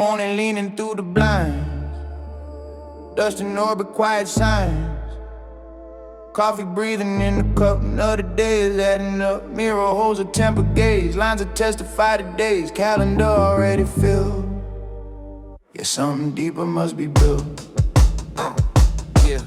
Morning leaning through the blinds, dust in orbit, quiet signs. Coffee breathing in the cup, another day is adding up. Mirror holds a temper gauge, lines that testify to days. Calendar already filled, yeah, something deeper must be built. Yeah.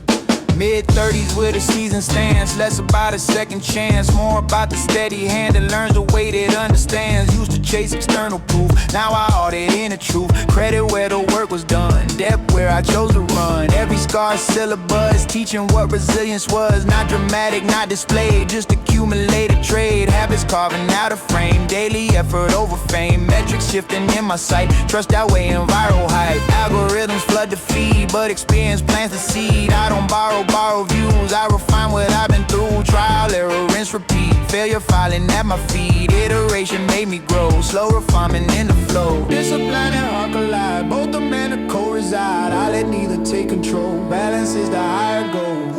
Mid-30s with a seasoned stance, less about a second chance, more about the steady hand that learns the way that understands. Used to chase external proof, now I audit inner truth. Credit where the work was done, depth where I chose to run. Every scar still a buzz, teaching what resilience was. Not dramatic, not displayed, just accumulated trade. Habits carving out a frame, daily effort over fame. Metrics shifting in my sight, trust outweighing viral hype. Algorithms flood the feed, but experience plants the seed. I don't borrow views, I refine what I've been through. Trial, error, rinse, repeat. Failure filing at my feet. Iteration made me grow, slow refinement in the flow. Discipline and heart collide, both the men and co-reside. I let neither take control, balance is the higher goal.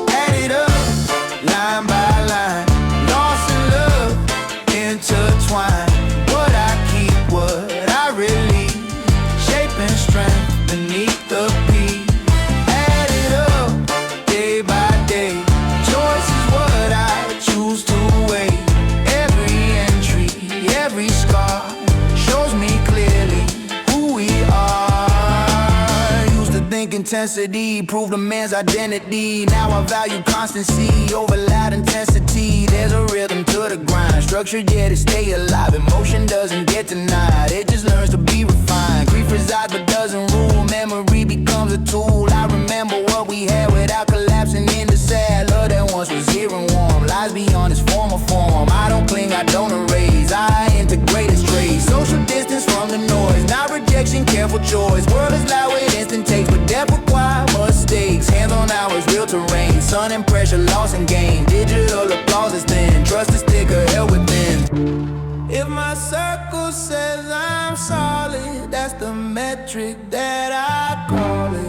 Add it up, line by line. Lost in love, intertwined. What I keep, what I release. Shaping strength beneath the peak. Add it up, day by day. Choice is what I choose to weigh. Every entry, every scar shows me clearly who we are. Used to think intensity proved a man's identity. Now I value constancy over loud intensity. There's a rhythm to the grind, structured yet to stay alive. Emotion doesn't get denied, it just learns to be refined. Grief resides but doesn't rule, memory becomes a tool. I remember what we had without collapsing into sad. Love that once was here and warm, lies beyond its form of form. I don't cling, I don't erase, I integrate as trace. Social distance from the noise, not rejection, careful choice. World is loud with instant takes, but depth require mistakes. Hands on hours, real terrain, sun and pressure, loss and gain. Digital applause is thin, trust is thicker, held within. If my circle says I'm solid, that's the metric that I call it.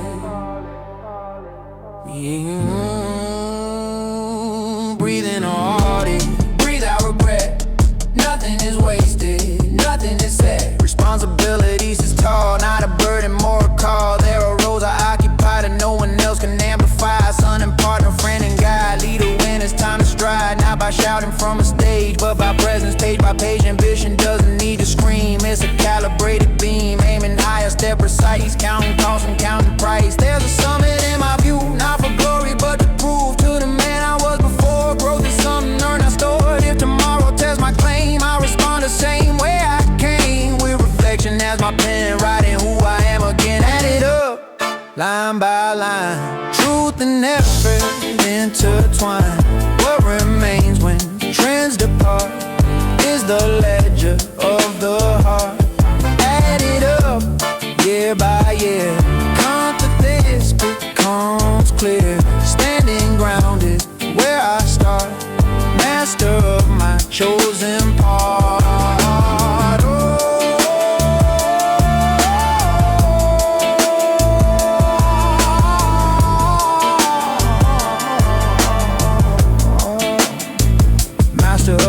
Breathing audit, breathe out regret. Nothing is wasted, nothing is said. Responsibilities is tall, not a burden, more a call. There are roles I occupy that no one else can amplify. Son and partner, friend and guide, leader when it's time to stride. Not by shouting from a stage, but by presence, page by page. Ambition doesn't need to scream, it's a calibrated beam. Aiming higher, step precise, counting cost and counting price. There's a summit in my view, not for glory, but to prove to the man I was before. Growth is something earned, I stored. If tomorrow tests my claim, I respond the same way I came. With reflection as my pen, writing who I am again. Add it up, line by line. Truth and effort intertwine. What remains when trends depart is the ledger of the heart. Add it up, year by year. Conquer this becomes clear. Standing grounded where I start. Master of my chosen part.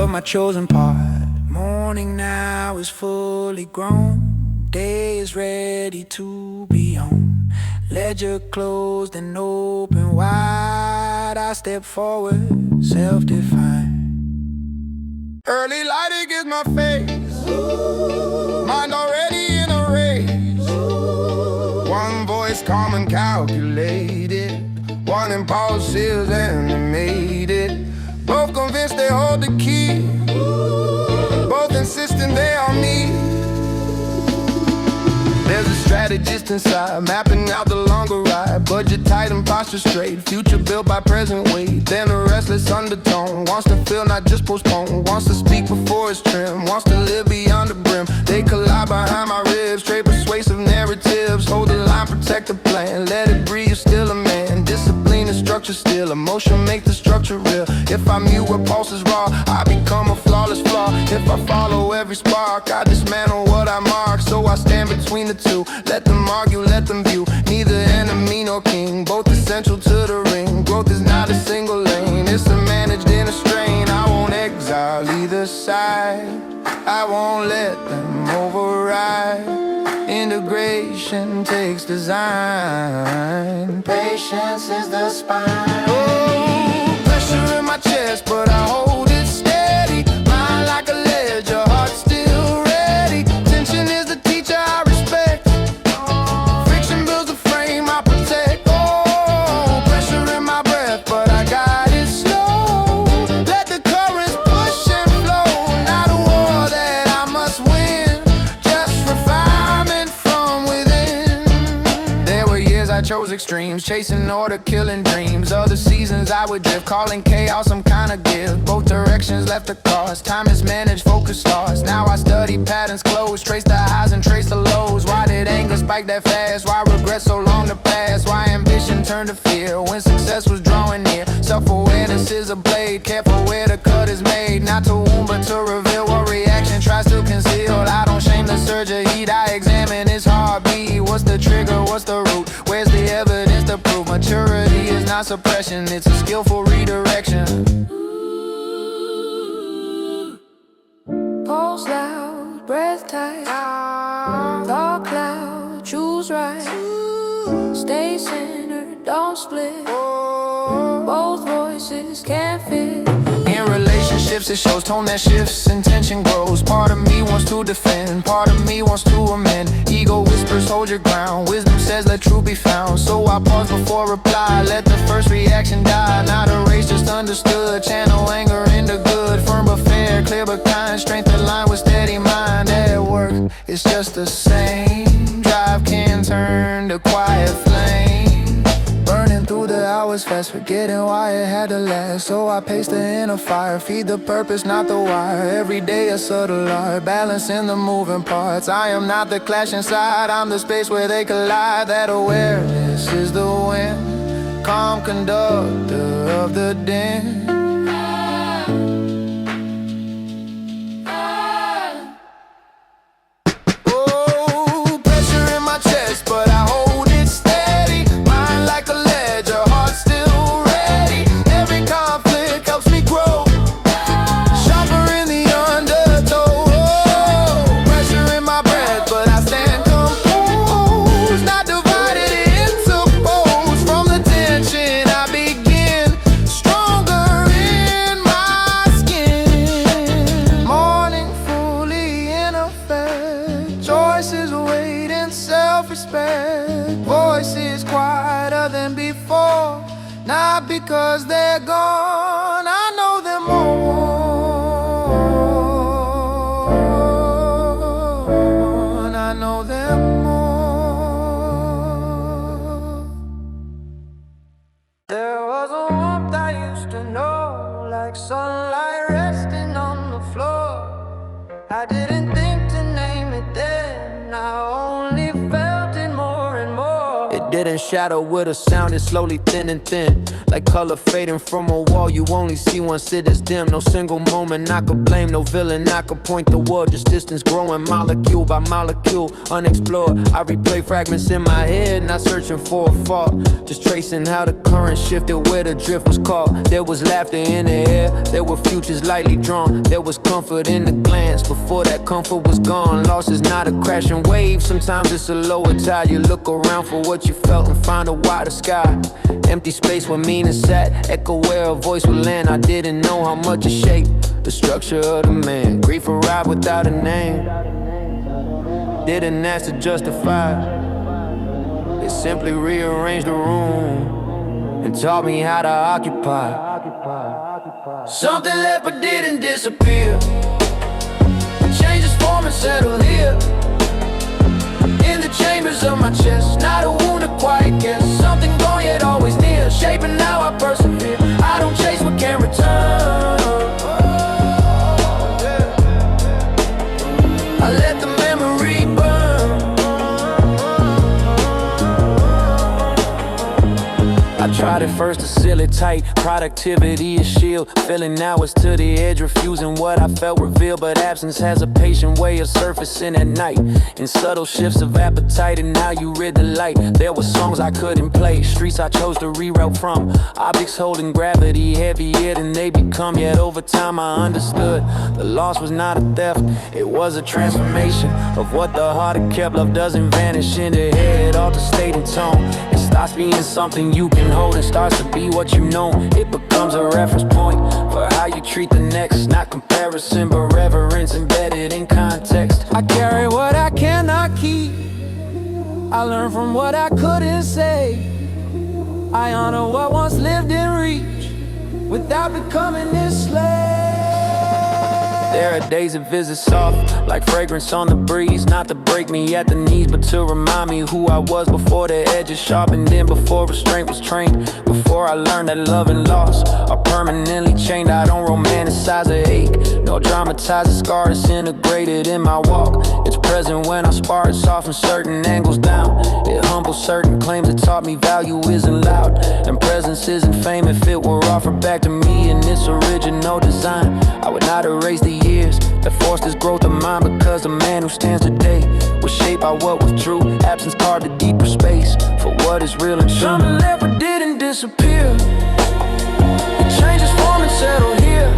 My chosen part. Morning now is fully grown, day is ready to be on. Ledger closed and open wide, I step forward, self-defined. Early light against my face, mind already in a race. One voice calm and calculated, one impulse is animated. Both convinced they hold the key, both insisting they are me. There's a strategist inside, mapping out the longer ride. Budget tight and posture straight, future built by present weight. Then a restless undertone, wants to feel not just postpone. Wants to speak before it's trim, wants to live beyond the brim. They collide behind my ribs, trade persuasive narratives. Hold the line, protect the plan, let it breathe, still a man. Discipline and structure still, emotion make the structure real. If I mute where pulse is raw, I become a flawless flaw. If I follow every spark, I dismantle what I mark. So I stand between the two, let them argue, let them view. Neither enemy nor king, both essential to the ring. Growth is not a single lane, it's a managed in a strain. I won't exile either aside. I won't let them override. Integration takes design. Patience is the spine. Oh, pressure in my chest, but I hold it steady. Mind like a ledger, heart still ready. Tension is the teacher I respect. Friction builds the frame I protect. Oh, pressure in my breath, but I got it slow. Let the currents push and flow. Not a war that I must win, just refinement from within. There were years I chose extremes, chasing order, killing dreams. Other seasons I would drift, calling chaos some kind of gift. Both directions left a cost, time is managed, focus stars. Now I study patterns close, trace the highs and trace the lows. Why did anger spike that fast? Why regret so long to pass? Why ambition turned to fear when success was drawing near? Self-awareness is a blade, careful where the cut is made. Not to wound but to reveal what reaction tries to conceal. I don't shame the surge of heat, I examine its heartbeat. What's the trigger, what's the root? Where's the evidence to prove? Maturity is not suppression, it's a skillful redirection. Pulse loud, breath tight, thought cloud, choose right. Stay centered, don't split. Both voices can't fit. In relationships it shows tone that shifts, intention grows. Part of me wants to defend, part of me wants to amend. Ego whispers hold your ground, wisdom says let truth be found. So I pause before reply, let the first reaction die. Not erased, just understood, channel anger into good. Firm but fair, clear but kind, strength aligned with steady mind. At work, it's just the same, drive can turn to quiet flame. Burning through the hours fast, forgetting why it had to last. So I pace the inner fire, feed the purpose, not the wire. Every day a subtle art, balancing the moving parts. I am not the clash inside, I'm the space where they collide. That awareness is the wind, calm conductor of the din. Oh, pressure in my chest, but I hold it steady. Mind like a ledger, heart still ready. Every conflict helps me grow, sharper in the undertow. Oh, pressure in my breath, but I stand composed. Not divided into poles. From the tension I begin, stronger in my skin. Morning fully in effect, choices waiting, self-respect. Voices quieter than before, not because they're gone, I know them more. I know them more. There was a warmth I used to know, like sunlight resting on the floor. I didn't think to name it then, I only felt it more and more. It didn't shadow with a sound, it slowly thin and thin. Like color fading from a wall, you only see one sit as dim. No single moment I could blame, no villain I could point the word. Just distance growing molecule by molecule, unexplored. I replay fragments in my head, not searching for a fault. Just tracing how the current shifted where the drift was caught. There was laughter in the air, there were futures lightly drawn. There was comfort in the glance, before that comfort was gone. Loss is not a crashing wave, sometimes it's a lower tide. You look around for what you felt and find a wider sky. Empty space where meaning sat, echo where a voice would land. I didn't know how much it shaped the structure of the man. Grief arrived without a name, didn't ask to justify. It simply rearranged the room and taught me how to occupy. Something left but didn't disappear, changes form and settle here. In the chambers of my chest, not a wound, a quiet guess. Something gone yet always near, shaping how I persevere. I don't chase what can't return. I let the memory burn. I try to at first to seal it tight. Productivity is shield, feeling now it's to the edge, refusing what I felt revealed. But absence has a patient way of surfacing at night, in subtle shifts of appetite. And now you rid the light. There were songs I couldn't play, streets I chose to reroute from, objects holding gravity heavier than they become. Yet over time I understood the loss was not a theft, it was a transformation of what the heart had kept. Love doesn't vanish in the head, alter state and tone. It stops being something you can hold and starts to be what you know. It becomes a reference point for how you treat the next. Not comparison but reverence embedded in context. I carry what I cannot keep, I learn from what I couldn't say. I honor what once lived in reach without becoming this slave. There are days that visit soft, like fragrance on the breeze. Not to break me at the knees, but to remind me who I was before the edges sharpened in, before restraint was trained, before I learned that love and loss are permanently chained. I don't romanticize a ache, nor dramatize a scar that's integrated in my walk. It's present when I spar, it softens certain angles down. It humbles certain claims, it taught me value isn't loud, and presence isn't fame. If it were offered back to me in its original design, I would not erase the years that forced this growth of mine, because the man who stands today was shaped by what was true. Absence carved a deeper space for what is real and true. Something left but didn't disappear, it changes form and settled here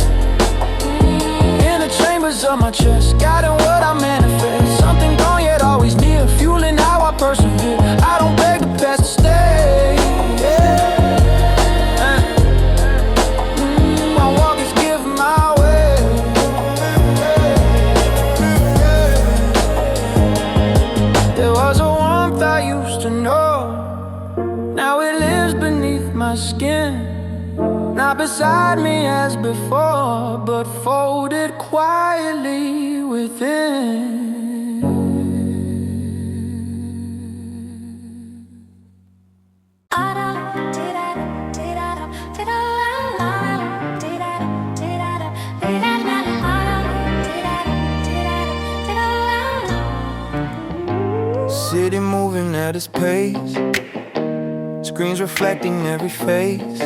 in the chambers of my chest, guiding what I manifest. Something gone yet always near, fueling how I persevere. I don't beg the past to stay, yeah. My walk is given my way. There was a warmth I used to know, now it lives beneath my skin. Not beside me as before, but folded quietly within. City moving at its pace, screens reflecting every face,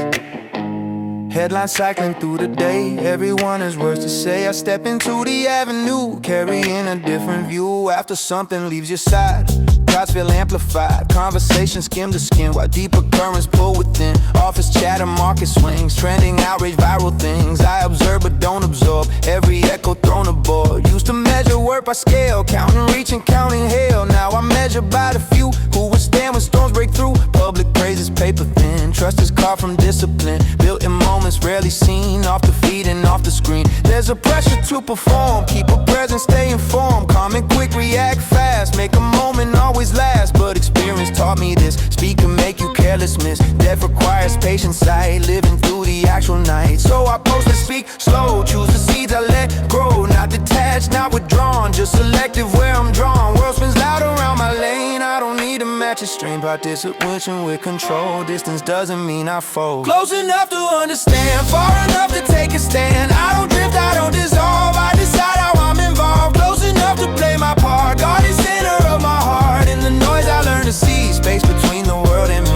headlines cycling through the day. Everyone has words to say. I step into the avenue, carrying a different view. After something leaves your side, crowds feel amplified, conversations skim the skin, while deeper currents pull within. Office chatter, market swings, trending outrage, viral things. I observe but don't absorb every echo thrown aboard. Used to measure work by scale, counting reach and counting hail. Now I measure by the few who withstand when storms break through. Public praise is paper thin, trust is carved from discipline, built in moments rarely seen, off the feed and off the screen. There's a pressure to perform, keep a presence, stay informed, calm and quick, react fast, make a moment always last. But experience taught me this, speak can make you careless miss. Death requires patience, sight, living through the actual night. So I post and speak slow, choose the seeds I let grow. Not detached, not withdrawn, just selective where I'm drawn. World spins loud around my lane, I don't need to match a strain. Participation with control, distance doesn't mean I fold. Close enough to understand, far enough to take a stand. I don't drift, I don't dissolve, I decide how I'm involved. Close enough to play my part, God is center of my heart. In the noise I learn to see, space between the world and me.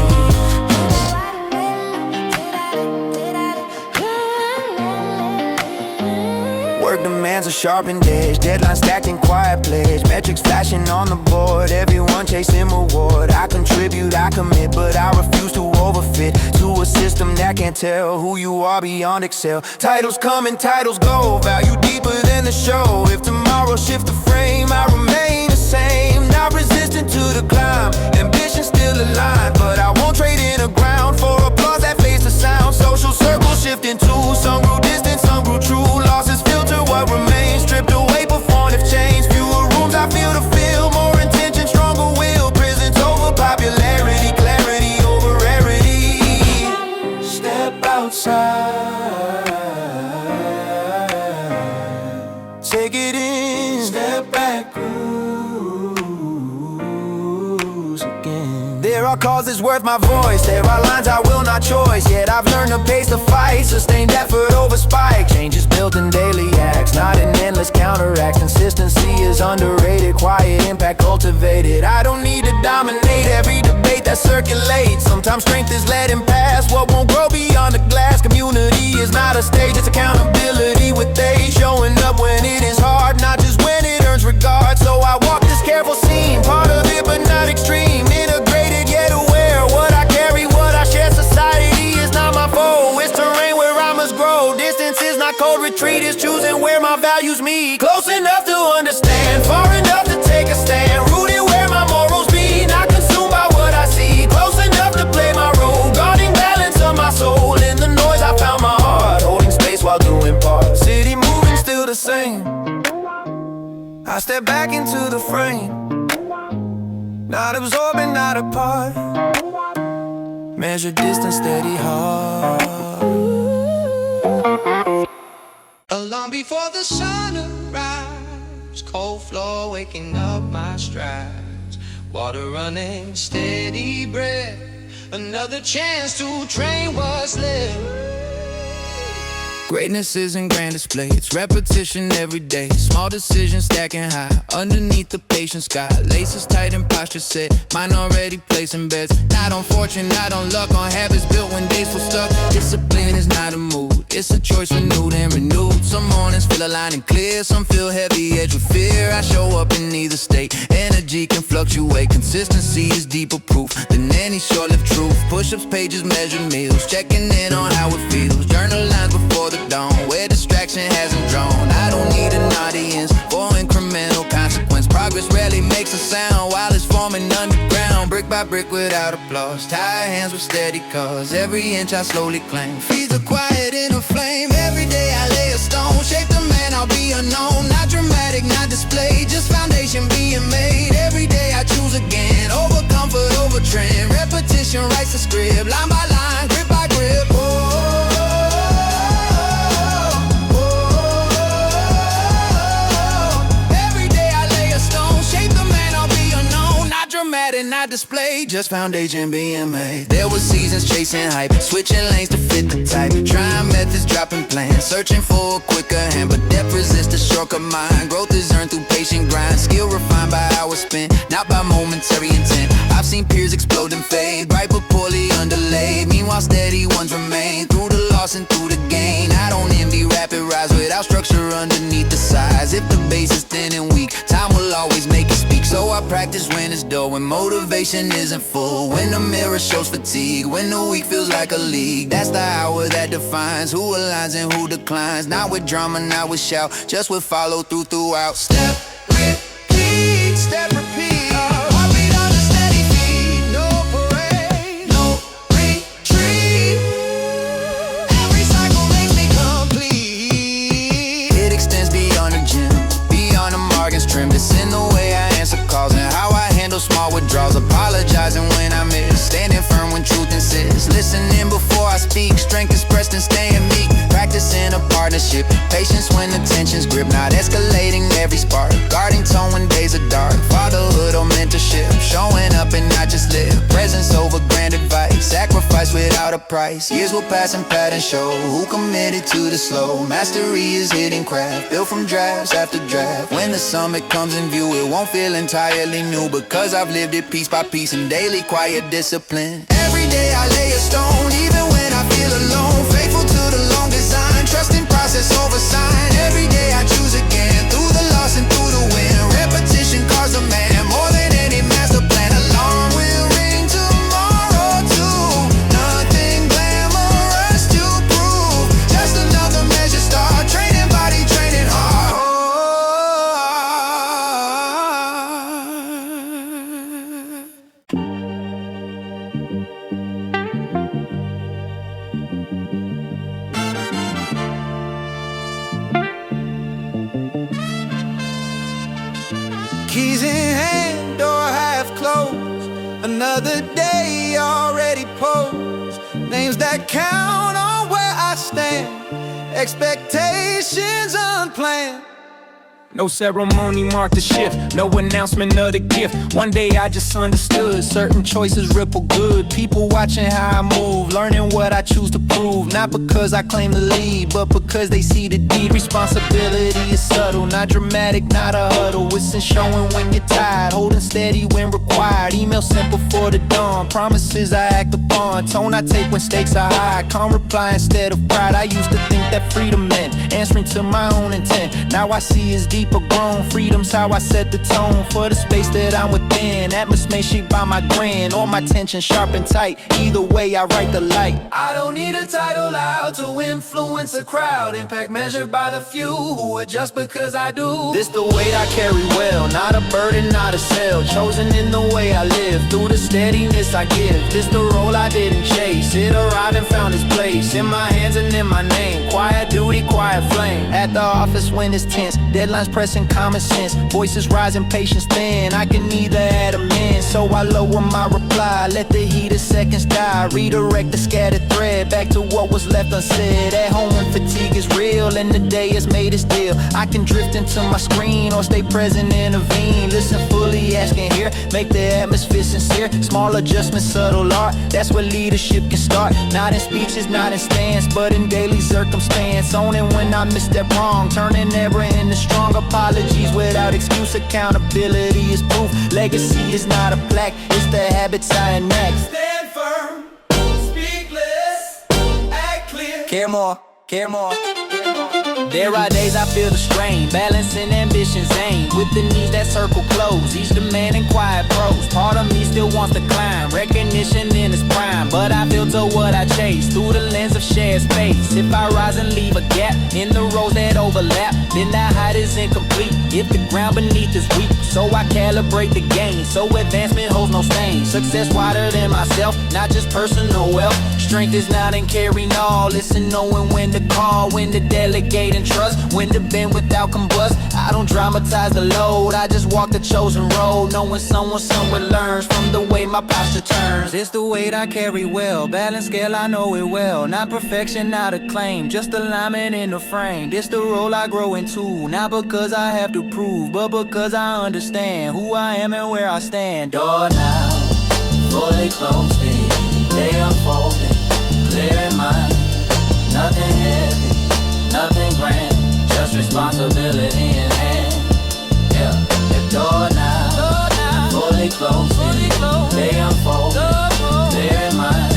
Work demands a sharpened edge, deadlines stacked in quiet pledge, metrics flashing on the board, everyone chasing reward. I contribute, I commit, but I refuse to overfit to a system that can't tell who you are beyond Excel. Titles come and titles go, value deeper than the show. If tomorrow shifts the frame, I remain the same. Not resistant to the climb, ambition still aligned, but I won't trade in the ground for applause that fades the sound. Social circles shifting too, some grew distant, some grew true. Losses filter what remains, stripped away, performative change. Fewer rooms I feel to fill, more intention, stronger will. Prisons over popularity, clarity over rarity. Step outside, take it in, step back, cruise again. There are causes worth my voice, there are lines I will not choice. Yet I've learned to pace the fight, sustained effort over spike. Change is built in daily acts, not in endless counteracts. Consistency is underrated, quiet impact cultivated. I don't need to dominate every debate that circulates. Sometimes strength is letting pass what won't grow beyond the glass. Community is not a stage, it's accountability with age. Showing up when it is hard, not just when it earns regard. So I walk this careful scene, part of it but not extreme. Integrated yet aware, what I carry, what I share. Society is not my foe, it's terrain where I must grow. Distance is not cold retreat, it's choosing where my values meet. Close enough to understand, far enough to take a stand. Rooted where my morals be, not consumed by what I see. Close enough to play my role, guarding balance of my soul. In the noise I found my heart, holding space while doing part. City moving still the same, I step back into the frame. Not absorbing, not apart. Measure distance, steady heart. Long before the sun arrives, cold floor waking up my strides. Water running, steady breath, another chance to train what's left. Greatness isn't grand display, it's repetition every day. Small decisions stacking high, underneath the patient sky. Laces tight and posture set, mind already placing bets. Not on fortune, not on luck, on habits built when days were stuck. Discipline is not a mood, it's a choice renewed and renewed. Some mornings feel aligned and clear, some feel heavy edged with fear. I show up in either state, energy can fluctuate. Consistency is deeper proof than any short-lived truth. Push-ups, pages, measured meals, checking in on how it feels. Journal lines before the dawn, where distraction hasn't drawn. I don't need an audience for incremental consequence. Progress rarely makes a sound while it's forming underground. Brick by brick without applause, tie hands with steady cause. Every inch I slowly claim feeds a quiet inner flame. Every day I lay a stone, shape the man I'll be unknown. Not dramatic, not displayed, just foundation being made. Every day I choose again, over comfort, over trend. Repetition writes the script, line by line, grip by grip. Not displayed, just foundation being made. There were seasons chasing hype, switching lanes to fit the type. Trying methods, dropping plans, searching for a quicker hand. But depth resists the shortcut mind. Growth is earned through patient grind. Skill refined by hours spent, not by momentary intent. I've seen peers explode and fade, bright but poorly underlaid. Meanwhile steady ones remain, through the loss and through the gain. I don't envy rapid rise without structure underneath the size. If the base is thin and weak, time will always make it speak. So I practice when it's dull, when motivation isn't full, when the mirror shows fatigue, when the week feels like a league. That's the hour that defines who aligns and who declines. Not with drama, not with shout, just with follow through throughout. Step, repeat, step, repeat. Heartbeat on a steady beat, no parade, no retreat. Every cycle makes me complete. It extends beyond the gym, beyond the margins trim. It's in the way I answer calls and how I handle small withdrawals. Apologizing when I miss, standing firm when truth insists. Listening before I speak, strength expressed and staying meek. Practicing a partnership, patience when the tensions grip. Not escalating every spark, guarding tone when days are dark. Fatherhood or mentorship, showing up and not just live. Presence over grand advice, sacrifice without a price. Years will pass and patterns show who committed to the slow. Mastery is hidden craft, built from drafts after draft. When the summit comes in view, it won't feel entirely new, because I've lived it piece by piece in daily quiet discipline. Every day I lay a stone, even when I feel alone. Faithful to the long design, trusting process over sign. Every day I choose again, through the loss and through the win. Repetition carves a man more than any master plan. Alarm will ring tomorrow too. Nothing glamorous to prove, just another measure start. Training body, training heart. Keys in hand, door half closed. Another day already posed. Names that count on where I stand. Expectations unplanned. No ceremony marked the shift, no announcement of the gift. One day I just understood, certain choices ripple good. People watching how I move, learning what I choose to prove. Not because I claim the lead, but because they see the deed. Responsibility is subtle not dramatic, not a huddle. It's in showing when you're tired, holding steady when required. Email sent before the dawn, promises I act upon. Tone I take when stakes are high, calm reply instead of pride. I used to think that freedom meant answering to my own intent. Now I see it's deeper grown. Freedom's how I set the tone for the space that I'm within. Atmosphere shaped by my grin, all my tension sharp and tight. Either way, I write the light. I don't need a title loud to influence a crowd. Impact measured by the few who adjust because I do. This the weight I carry well, not a burden, not a cell. Chosen in the way I live, through the steadiness I give. This the role I didn't chase, it arrived and found its place. In my hands and in my name, quiet duty, quiet flame. At the office when it's tense, deadlines pressing common sense. Voices rising, patience thin, I can neither add or min. So I lower my reply, let the heat of seconds die. Redirect the scattered thread, back to what was left unsaid. At home when fatigue is real and the day has made it still, I can drift into my screen or stay present, intervene. Listen fully, asking here, make the atmosphere sincere. Small adjustments, subtle art, that's where leadership can start. Not in speeches, not in stance, but in daily circumstance. Owning when I misstep wrong, turning error into strong. Apologies without excuse, accountability is proof. Legacy is not a plaque, it's the habits I enact. Stand firm, speak less, act clear. Care more, care more. There are days I feel the strain, balancing ambition's aim with the needs that circle close, each demanding quiet prose. Part of me still wants to climb, recognition in its prime, but I filter what I chase through the lens of shared space. If I rise and leave a gap in the roads that overlap, then that height is incomplete if the ground beneath is weak. So I calibrate the gain, so advancement holds no stain. Success wider than myself, not just personal wealth. Strength is not in carrying all, it's in knowing when to call, when to delegate and trust, when to bend without combust. I don't dramatize the load, I just walk the chosen road, knowing someone somewhere learns from the way my posture turns. It's the weight I carry well, balance scale I know it well. Not perfection, not a claim, just alignment in the frame. This the role I grow into, not because I have to prove, but because I understand who I am and where I stand. Door now, fully closed in, they unfolding, clear in mind, nothing heavy, nothing grand, just responsibility in hand. Yeah, the door now, fully closed, they unfold, clear in mind,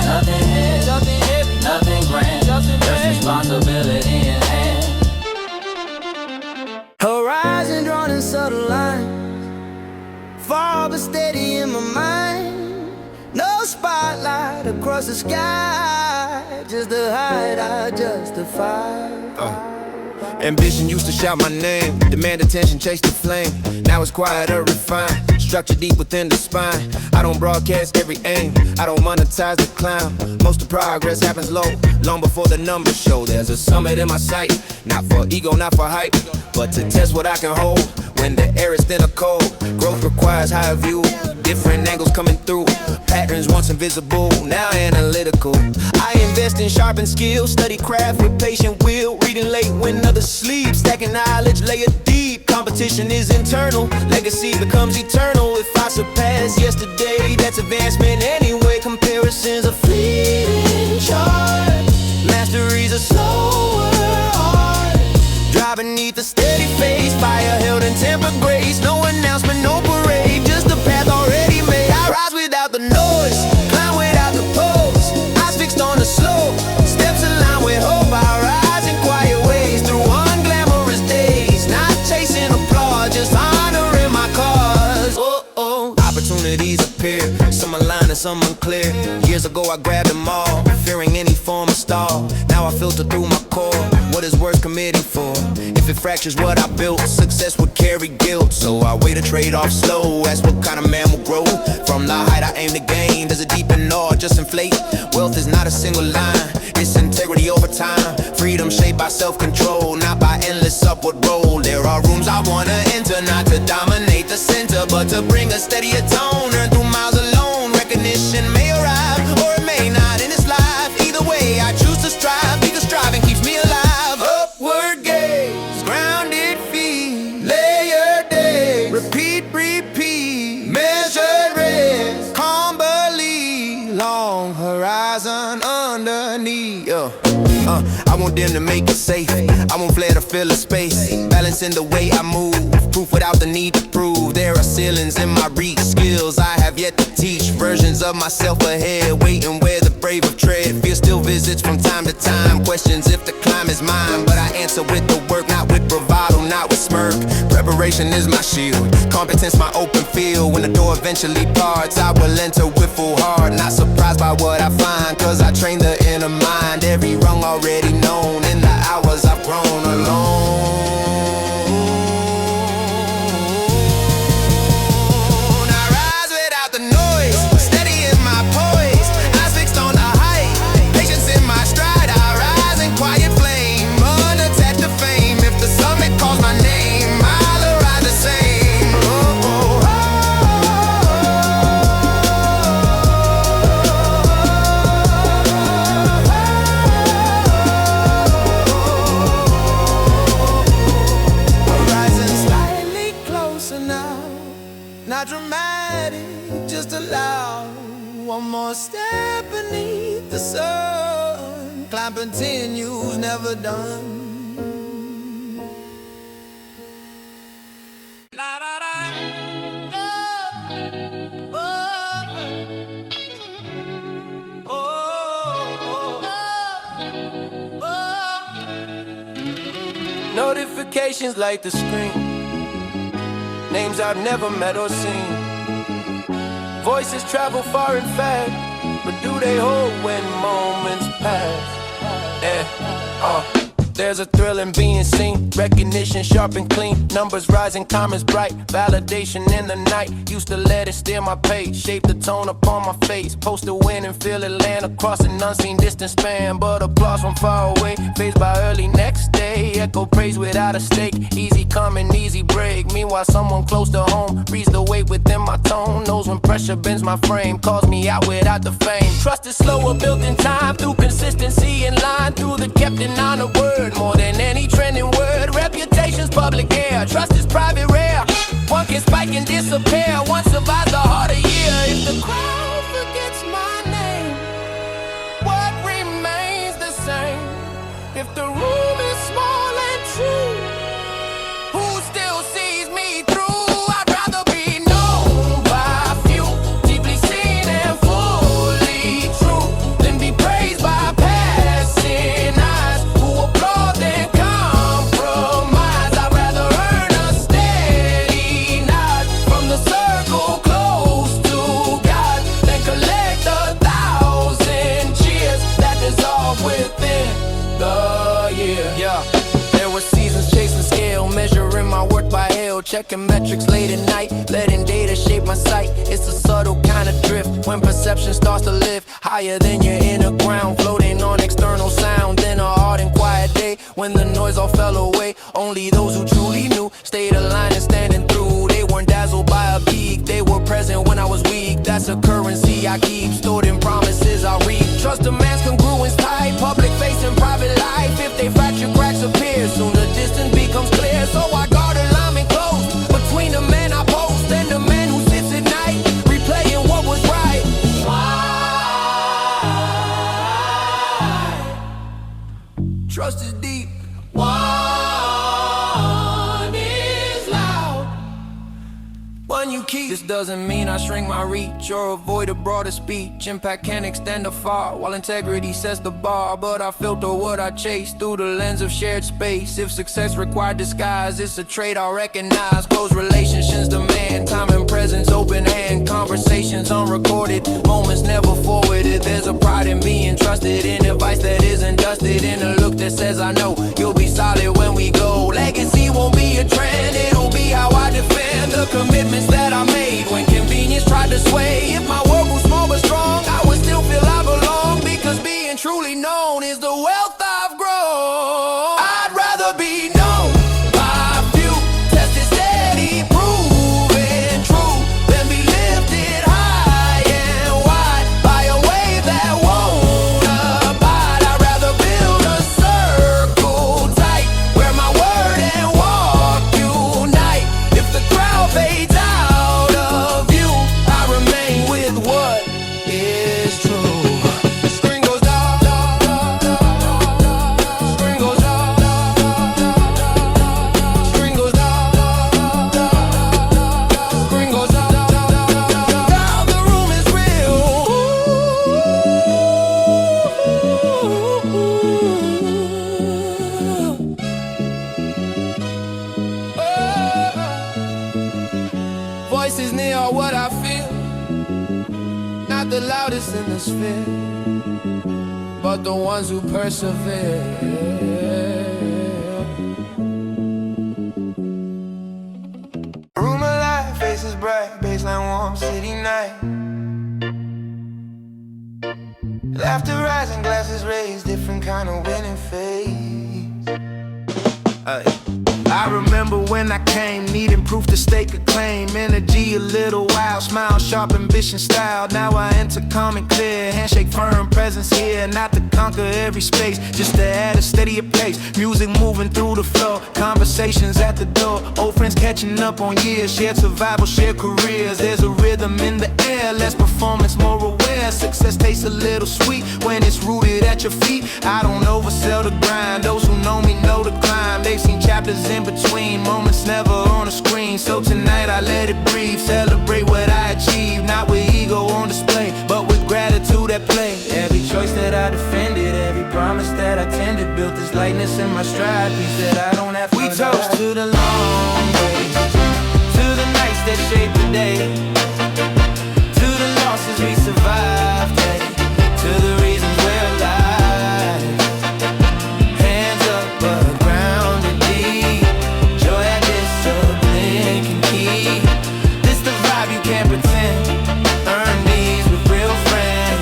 nothing heavy, nothing grand, just responsibility in hand. Horizon drawn in subtle lines, far but steady in my mind. No spotlight across the sky, just the height I justify. Ambition used to shout my name, demand attention, chase the flame. Now it's quieter, refined, structure deep within the spine. I don't broadcast every aim, I don't monetize the climb. Most of progress happens low, long before the numbers show. There's a summit in my sight, not for ego, not for hype, but to test what I can hold when the air is thin or cold. Growth requires higher view, different angles coming through. Patterns once invisible, now analytical. I invest in sharpened skills, study craft with patient will. Reading late when others sleep, stacking knowledge, layer deep. Competition is internal, legacy becomes eternal. If I surpass yesterday, that's advancement anyway. Comparisons are fleeting charge, mastery's a slower art. Drive beneath a steady face, fire held in tempered grace. No announcement, no parade, just a path already made. I rise without the noise, climb without the pose. Eyes fixed on the slope, steps aligned with hope. I rise in quiet ways through unglamorous days, not chasing applause, just honoring my cause. Opportunities appear, some aligned and some unclear. Years ago I grabbed them all, fearing any form of stall. Now I filter through my core, what is worth committing for? If it fractures what I built, success would carry guilt. So I weigh the trade-off slow, ask what kind of man will grow. From the height I aim to gain, does it deepen or just inflate? Wealth is not a single line, it's integrity over time. Freedom shaped by self-control, not by endless upward roll. There are rooms I wanna enter, not to dominate the center, but to bring a steadier tone. Earn through miles alone, recognition may arrive, or it may not in this life. Either way, I choose to strive, because striving keeps me alive. Upward gaze, grounded feet, layered days, repeat, measured rest, calm belief, long horizon underneath. I won't want them to make it safe. I won't flare to fill a space. Balancing the way I move, proof without the need to prove. There are ceilings in my reach, skills I have yet to teach. Versions of myself ahead, waiting where the brave have tread. Fear still visits from time to time, questions if the climb is mine. But I answer with the work, not with bravado, not with smirk. Preparation is my shield, competence my open field. When the door eventually parts, I will enter with full heart. Not surprised by what I find, cause I train the inner mind. Every rung already known, in the hours I've grown alone. I rise without the noise, steady in my poise, eyes fixed on the height, patience in my stride. I rise in quiet flame, unattached to fame. If the summit calls my name, I'll arise the same. Oh, oh, rising slightly closer now, not dramatic, just allow one more step beneath the sun. Climb continues, never done. La, da, da. Oh, oh, oh, oh. Notifications like the screen, names I've never met or seen. Voices travel far and fast, but do they hold when moments pass? There's a thrill in being seen, recognition sharp and clean, numbers rising, commas bright, validation in the night. Used to let it steer my pace, shape the tone upon my face. Post to win and feel it land across an unseen distance span, but applause from far away, phased by early next day. Echo praise without a stake, easy come and easy break. Meanwhile someone close to home reads the weight within my tone, knows when pressure bends my frame, calls me out without the fame. Trust is slower built in time, through consistency in line, through the kept and honored word. More than any trending word, reputation's public air. Trust is private rare, one can spike and disappear. One survives the harder year. If the crowd forgets my name, what remains the same? If the room is small and true, who still sees me through? I'd rather be known by few, deeply seen and fully true, than be praised by passing eyes who applaud then compromise. I'd rather earn a steady nod from the circle close to God than collect 1,000 cheers that dissolve within the year. Yeah, there were seasons chasing scale, measuring my worth by hell, checking metrics late at night, letting data shape my sight. It's a subtle kind of drift when perception starts to lift higher than your inner ground, floating on external sound. Then a hard and quiet day when the noise all fell away. Only those who truly knew stayed aligned and standing through. They weren't dazzled by a peak, they were present when I was weak. That's a currency I keep, stored in promises I reap. Trust a man's congruence tight, public face and private life. If they fracture, cracks appear, soon the distance becomes clear. So I guard alignment close between the man I post and the man who sits at night replaying what was right. Why? Trust is deep. One is loud, one you keep. This doesn't mean I shrink my reach or avoid a broader speech. Impact can extend afar while integrity sets the bar. But I filter what I chase through the lens of shared space. If success required disguise, it's a trait I recognize. Close relationships demand time and presence, open hand conversations unrecorded, moments never forwarded. There's a pride in being trusted, in advice that isn't dusted, in a look that says I know you'll be solid when we go. Legacy won't be a trend, it'll be how I defend the commitments that I made when convenience tried to sway. If my work was small but strong, I would still feel I belong, because being truly known is the wealth I've grown. I'd rather be known by a few, tested steady, proven true, than be lifted high and wide by a wave that won't abide. I'd rather build a circle tight where my word and water voices near are what I feel. Not the loudest in the sphere, but the ones who persevere. Room alive, faces bright, baseline warm, city night. Laughter rising, glasses raised, different kind of winning phase. I remember when I came, needing proof to stake a claim. Energy a little wild, smile sharp, ambition style. Now I enter calm and clear, handshake firm, presence here. Not to conquer every space, just to add a steadier pace. Music moving through the floor, conversations at the door. Old friends catching up on years, shared survival, shared careers. There's a rhythm in the air, less performance, more aware. Success tastes a little sweet when it's rooted at your feet. I don't oversell the grind, those who know me know the climb. They've seen chapters in between, moments never on the screen. So tonight I let it breathe, celebrate what I achieved. Not with ego on display, but with gratitude at play. Every choice that I defended, every promise that I tended, built this lightness in my stride, peace that I don't have to We toast to the long way, to the nights that shape the day, to the losses we survived, to the reasons we're alive. Hands up but grounded deep, joy at discipline can keep. This the vibe you can't pretend, earn these with real friends.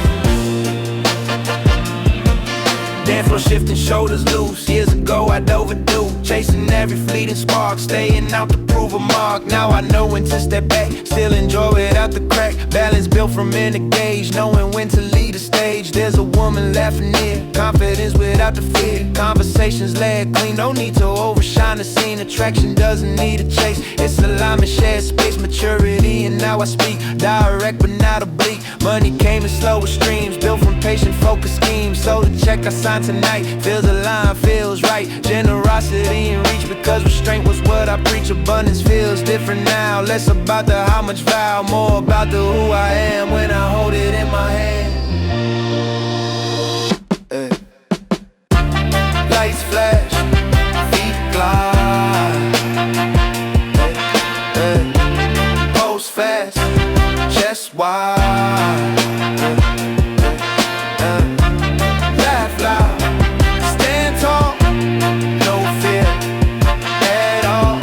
Dance floor shifting, shoulders loose. Years ago I'd overdo, chasing every fleeting spark, staying out to prove a mark. Now I know when to step back, still enjoy without the crack. Balance built from inner gauge, knowing when to lead a stage. There's a woman laughing near, confidence without the fear. Conversations laid clean, no need to overshine the scene. Attraction doesn't need a chase, it's alignment, shared space, maturity. And now I speak direct but not oblique. Money came in slower streams, built from patient focused schemes. So the check I signed tonight feels aligned, feels right. Generosity and reach, because restraint was what I preach. Abundance feels different now, less about the how much vow, more about the who I am when I hold it in my hand. Lights flash, feet glide, pulse fast, chest wide, laugh loud, stand tall, no fear at all.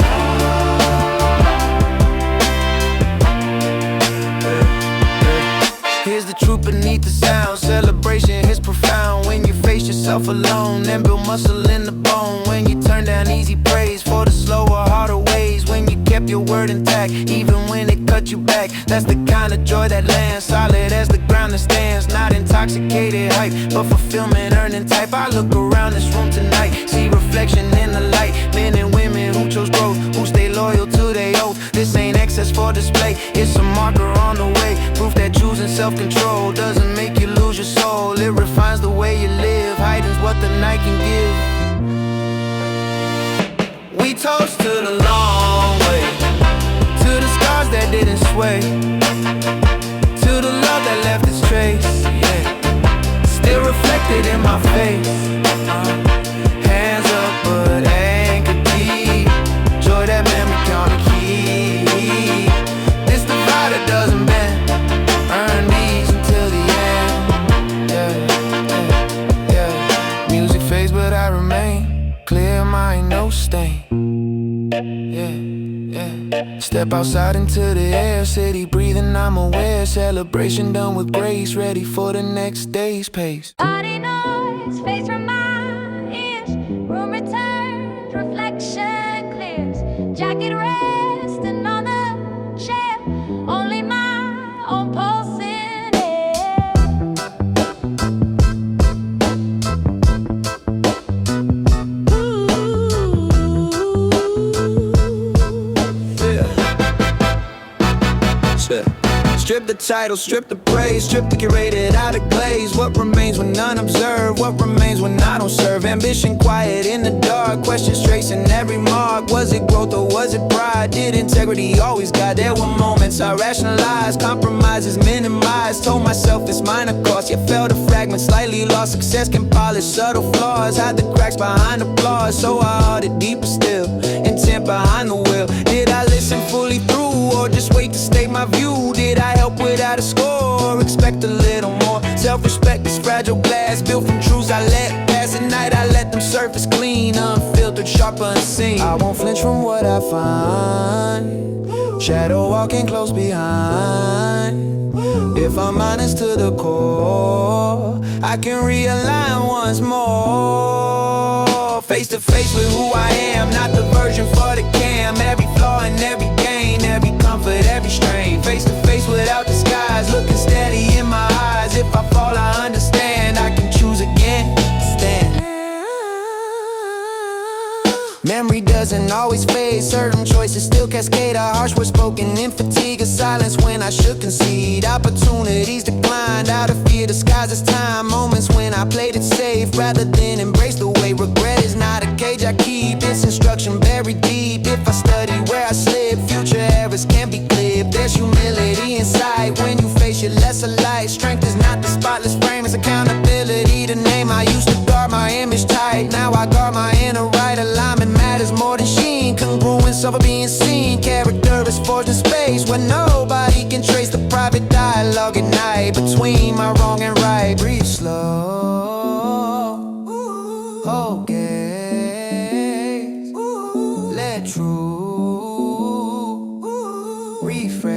Here's the truth beneath the sound, celebration is profound when you face yourself alone and build muscle in the bone. When you turn down easy praise for the slower, harder ways. When you kept your word intact, even when it cut you back. That's the kind of joy that lands, solid as the ground that stands. Not intoxicated hype, but fulfillment earning type. I look around this room tonight, see reflection in the light. Men and women who chose growth, who stay loyal to their oath. This ain't excess for display, it's a marker on the way. Proof that choosing self-control doesn't make you lose your soul. It refines the way you live, heightens what the night can give. We toast to the long way, to the scars that didn't sway, to the love that left its trace, yeah. Still reflected in my face. Hands up but anchor deep, joy that memory can't keep. This the vibe that doesn't bend, earn these until the end, yeah. Music fades but I remain, clear mind, no stain. Step outside into the air, city breathing, I'm aware. Celebration done with grace, ready for the next day's pace. Body noise fades from my ears. Room returns, reflection clears. Jacket resting on the chair. Only my own pulse in air. Strip the title, strip the praise, strip the curated out of glaze. What remains when none observe? What remains when I don't serve? Ambition quiet in the dark, questions tracing every mark. Was it growth or was it pride? Did integrity always guide? There were moments I rationalized, compromises minimized. Told myself it's minor cost, yet fell to fragments, slightly lost. Success can polish subtle flaws, hide the cracks behind applause. So I hearted deeper still, intent behind the wheel. Did I listen fully through or just wait to stay built from truths I let pass at night. I let them surface clean, unfiltered, sharp, unseen. I won't flinch from what I find, shadow walking close behind. If I'm honest to the core, I can realign once more. Face to face with who I am, not the version for the cam. Every flaw and every gain, every comfort, every strain. Face to face without disguise, looking steady in my eyes. If I fall, I understand, I can choose again. Stand. Memory doesn't always fade, certain choices still cascade. Our harsh words spoken in fatigue, of silence when I should concede. Opportunities declined out of fear, disguised as time. Moments when I played it safe rather than embrace the way. Regret is not a cage I keep, it's instruction buried deep. If I study where I slip, future errors can't be clipped. There's humility inside when you face your lesser light. Strength is not the spotless frame, it's accountability. The name I used to guard my image tight, now I guard my inner right. Alignment matters more than sheen, congruence over being seen. Character is forged in space where nobody can trace the private dialogue at night between my wrong and right. Breathe slow, hold gaze, let truth rephrase.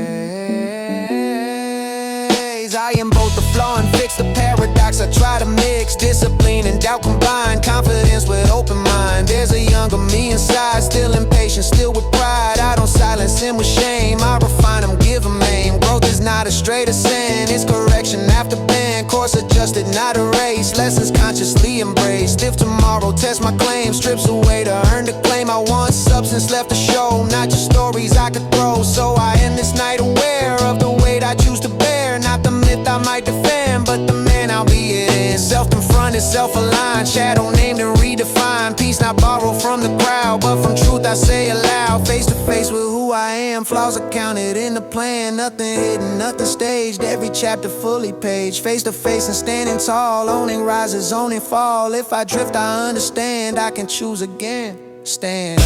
I am both the flaw and fix, the paradox I try to mix. Discipline and doubt combined, confidence with open mind. There's a younger me inside, still impatient, still with pride. I don't silence him with shame, I refine him, give him aim. Growth is not a straight ascent, it's correction after bend. Course adjusted, not a race, lessons consciously embraced. If tomorrow tests my claim, strips away to earn the claim I want. Substance left to show, not just stories I could throw. So I end this night aware of the weight I choose to bear. Not the myth I might defend, but the man I'll be in. Self-confronted, self-aligned, shadow named and redefined. Peace not borrowed from the crowd, but from truth I say aloud. Face to face with who I am, flaws are counted in the plan. Nothing hidden, nothing staged, every chapter fully paged. Face to face and standing tall, owning rises, owning fall. If I drift, I understand, I can choose again. Stand.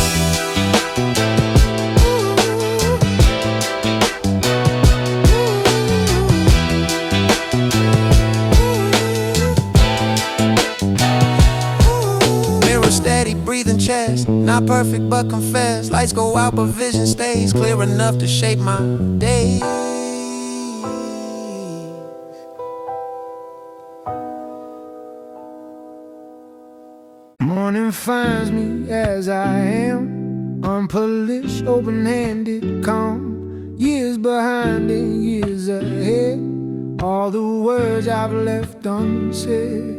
Steady breathing chest, not perfect but confess. Lights go out but vision stays clear enough to shape my day. Morning finds me as I am, unpolished, open-handed, calm. Years behind and years ahead, all the words I've left unsaid.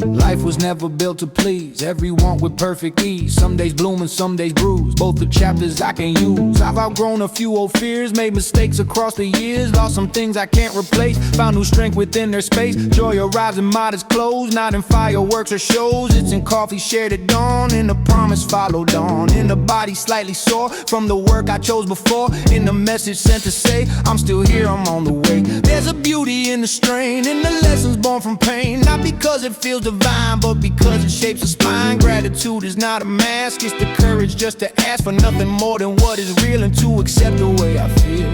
Life was never built to please everyone with perfect ease. Some days bloom and some days bruise, both the chapters I can use. I've outgrown a few old fears, made mistakes across the years. Lost some things I can't replace, found new strength within their space. Joy arrives in modest clothes, not in fireworks or shows. It's in coffee shared at dawn, in the promise followed on. In the body slightly sore from the work I chose before. In the message sent to say, I'm still here, I'm on the way. There's a beauty in the strain, in the lessons born from pain. Not because it feels divine, but because it shapes a spine. Gratitude is not a mask, it's the courage just to ask for nothing more than what is real and to accept the way I feel.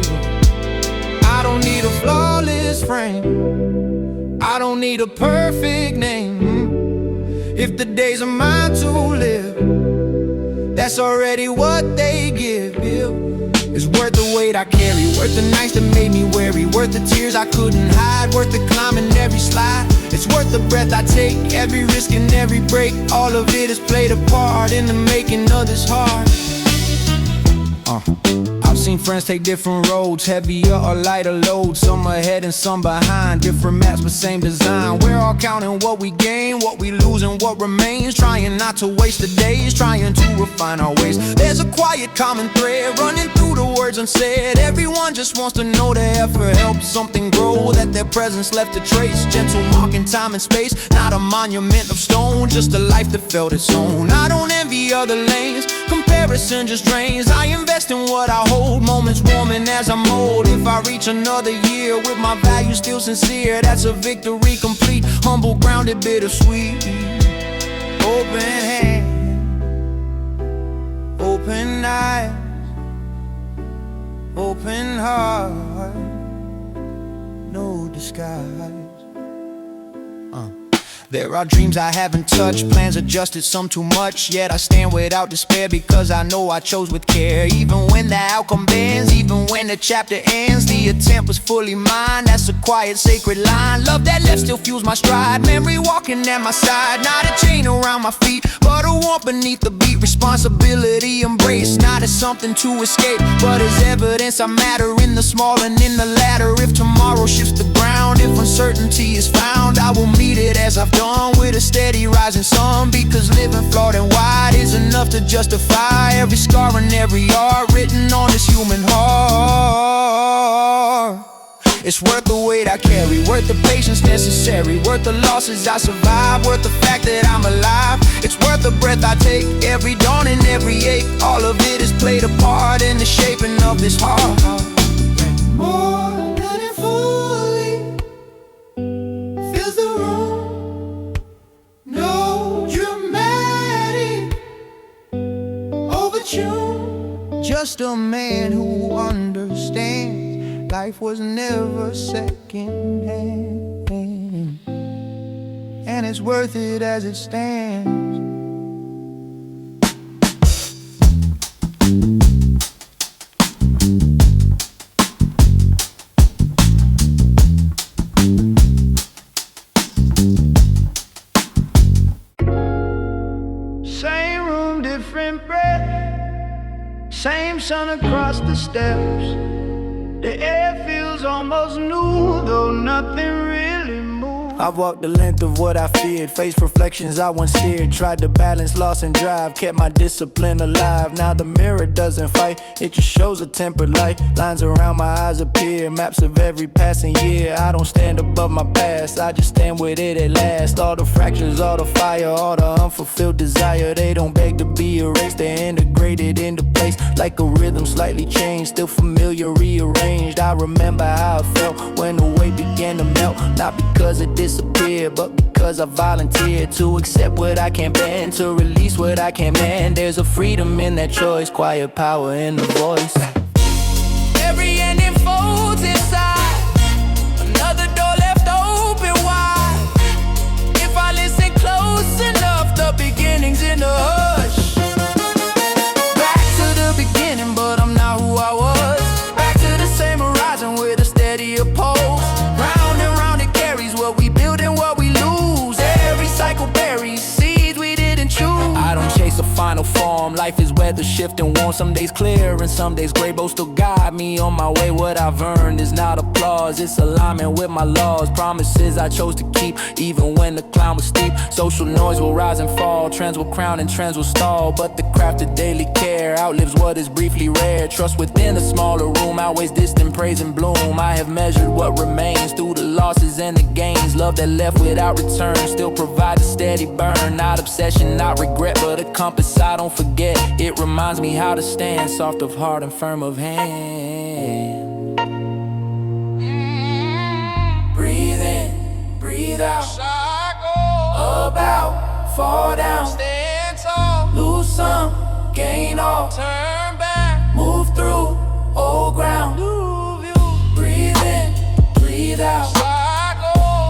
I don't need a flawless frame, I don't need a perfect name. If the days are mine to live, that's already what they give. It's worth the weight I carry, worth the nights that made me weary, worth the tears I couldn't hide, worth the climbing every slide. It's worth the breath I take, every risk and every break. All of it has played a part in the making of this heart. I've seen friends take different roads, heavier or lighter loads. Some ahead and some behind, different maps but same design. We're all counting what we gain, what we lose and what remains. Trying not to waste the days, trying to refine our ways. There's a quiet common thread running through the words unsaid. Everyone just wants to know their effort helps something grow, that their presence left a trace. Gentle mark in time and space, not a monument of stone, just a life that felt its own. I don't envy other lanes, comparison just drains. I invest in what I hold, moments warming as I'm old. If I reach another year with my values still sincere, that's a victory complete. Humble, grounded, bittersweet. Open hand, open eyes, open heart, no disguise. There are dreams I haven't touched, plans adjusted, some too much. Yet I stand without despair because I know I chose with care. Even when the outcome bends, even when the chapter ends, the attempt was fully mine. That's a quiet, sacred line. Love that left still fuels my stride. Memory walking at my side, not a chain around my feet, but a warmth beneath the beat. Responsibility embraced, not as something to escape, but as evidence I matter in the small and in the latter. If tomorrow shifts the ground, if uncertainty is found, I will meet it as I've done, with a steady rising sun. Because living flawed and wide is enough to justify every scar and every art written on this human heart. It's worth the weight I carry, worth the patience necessary, worth the losses I survive, worth the fact that I'm alive. It's worth the breath I take, every dawn and every ache. All of it has played a part in the shaping of this heart. More than it fully fills the room. No dramatic overture, just a man who understands life was never second-hand, and it's worth it as it stands. Same room, different breath, same sun across the steps. The air feels almost new, though nothing really moves. I've walked the length of what I feared, faced reflections I once steered, tried to balance loss and drive, kept my discipline alive. Now the mirror doesn't fight, it just shows a tempered light. Lines around my eyes appear, maps of every passing year. I don't stand above my past, I just stand with it at last. All the fractures, all the fire, all the unfulfilled desire, they don't beg to be erased, they're integrated into place. Like a rhythm slightly changed, still familiar, rearranged. I remember how it felt when the weight began to melt. Not because it disappeared, but because I volunteered to accept what I can't bend, to release what I can't mend. There's a freedom in that choice, quiet power in the voice. Every ending folds inside, another door left open wide. If I listen close enough, the beginning's in the hush. Back to the beginning, but I'm not who I was. Back to the same horizon with a steadier pulse. Round and round it carries what we build and what we lose. Every cycle buries seeds we didn't choose. I don't chase a final form, life is weather shifting warm. Some days clear and some days gray, both still guide me on my way. What I've earned is not applause, it's alignment with my laws. Promises I chose to keep, even when the climb was steep. Social noise will rise and fall, trends will crown and trends will stall. But the craft of daily care outlives what is briefly rare. Trust within a smaller room outweighs distant praise and bloom. I have measured what remains through the losses and the gains. Love that left without return still provides a steady burn. Not obsession, not regret, but a compass I don't forget. It reminds me how to stand, soft of heart and firm of hand. Breathe in, breathe out. About, fall down. Stand tall. Lose some, gain all. Turn back. Move through old ground. Breathe in, breathe out.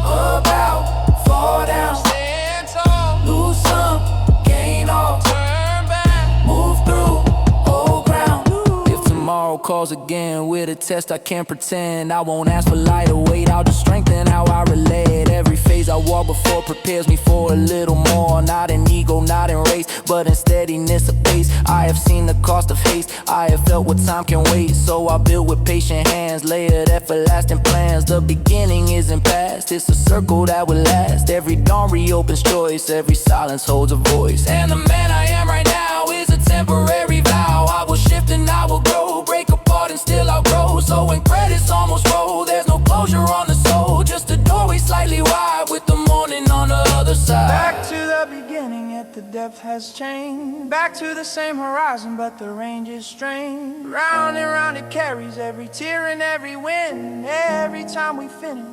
About, fall down. Stand tall. Lose some, gain all. Turn back. Move through old ground. If tomorrow calls again with a test I can't pretend, I won't ask for lighter weight, I'll just strengthen how I relate. Every phase I walk before prepares me for a little more. Not in ego, not in race, but in steadiness of pace. I have seen the cost of haste, I have felt what time can wait. So I build with patient hands, layered everlasting plans. The beginning isn't past, it's a circle that will last. Every dawn reopens choice, every silence holds a voice. And the man I am right now is a temporary vow. I will shift and I will grow, break apart and still I'll grow. So when credits almost roll, there's no closure on the soul, just a doorway slightly wide with the morning on the other side. Back to the beginning, yet the depth has changed. Back to the same horizon, but the range is strange. Round and round it carries, every tear and every win. Every time we finish,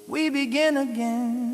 we begin again.